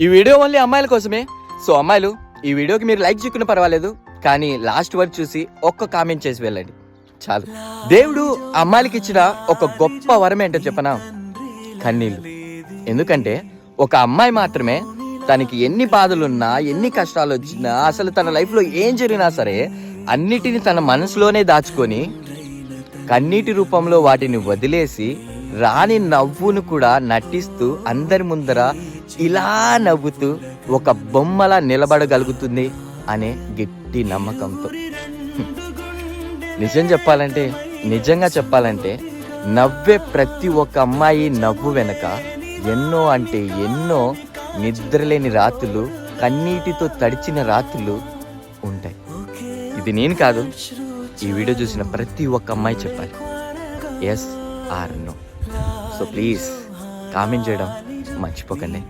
ఈ video only అమ్మాయిల కోసమే. సో అమ్మాయిలు, ఈ వీడియోకి మీరు లైక్ చిక్కున పర్వాలేదు, కానీ లాస్ట్ వరకు చూసి ఒక్క కామెంట్ చేసి వెళ్ళండి చాలు. దేవుడు అమ్మాయిలకి ఇచ్చిన ఒక గొప్ప వరం ఏంటో చెప్పనా? కన్నీళ్ళు. ఎందుకంటే ఒక అమ్మాయి మాత్రమే తనకి ఎన్ని బాధలున్నా, ఎన్ని కష్టాలు వచ్చినా, అసలు తన లైఫ్లో ఏం జరిగినా సరే అన్నిటిని తన మనసులోనే దాచుకొని కన్నీటి రూపంలో వాటిని వదిలేసి రాని నవ్వును కూడా నటిస్తూ అందరి ముందర ఇలా నవ్వుతూ ఒక బొమ్మలా నిలబడగలుగుతుంది అనే గట్టి నమ్మకంతో. నిజంగా చెప్పాలంటే నవ్వే ప్రతి ఒక్క అమ్మాయి నవ్వు వెనక ఎన్నో అంటే ఎన్నో నిద్రలేని రాత్రులు, కన్నీటితో తడిచిన రాత్రులు ఉంటాయి. ఇది నేను కాదు, ఈ వీడియో చూసిన ప్రతి ఒక్క అమ్మాయి చెప్పాలి, yes or no. So please comment చేయడం మర్చిపోకండి.